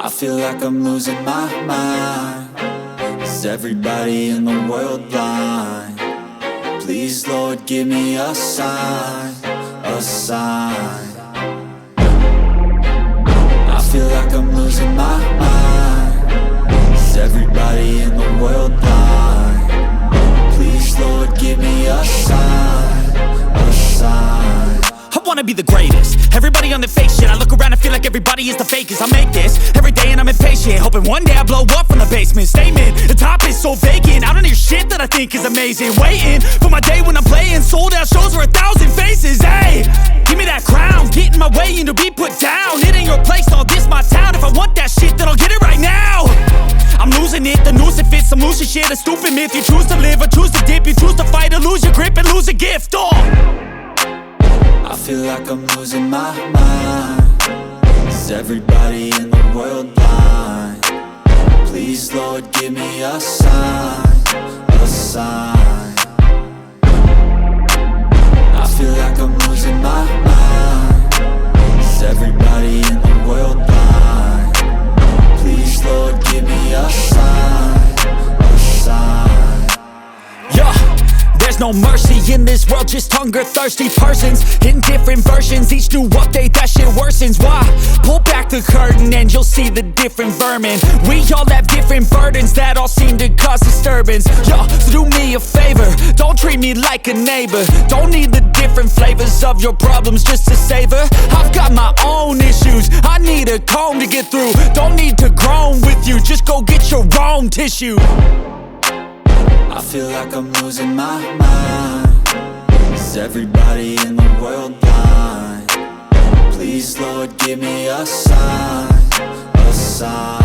I feel like I'm losing my mind. Is everybody in the world blind? Please, Lord, give me a sign, a sign. I feel like I'm losing my mind. Is everybody in the world blind? Please, Lord, give me a sign, a sign. I wanna be the greatest. Everybody on the fake shit. I look around and feel like everybody is the fakest. I make this every day and I'm impatient, hoping one day I blow up from the basement. Statement, the top is so vacant. I don't hear shit that I think is amazing. Waiting for my day when I'm playing sold out shows for 1,000 faces. Hey, give me that crown, get in my way and to be put down. It ain't your place, all this my town. If I want that shit, then I'll get it right now. I'm losing it, the noose it fits. I'm losing shit, a stupid myth. You choose to live or choose to dip. You choose to fight or lose your grip and lose a gift. I feel like I'm losing my mind. Is everybody in the world blind? Please, Lord, give me a sign, a sign. I feel like I'm losing my mind. Is everybody in the world blind? Please, Lord, give me a sign, a sign. Yeah. There's no mercy in this world, just hunger-thirsty persons in different versions. Each new update, that shit worsens. Why? Pull back the curtain and you'll see the different vermin. We all have different burdens that all seem to cause disturbance. Yo, so do me a favor, don't treat me like a neighbor. Don't need the different flavors of your problems just to savor. I've got my own issues, I need a comb to get through. Don't need to groan with you, just go get your own tissue. I feel like I'm losing my mind. Is everybody in the world blind? Please, Lord, give me a sign, a sign.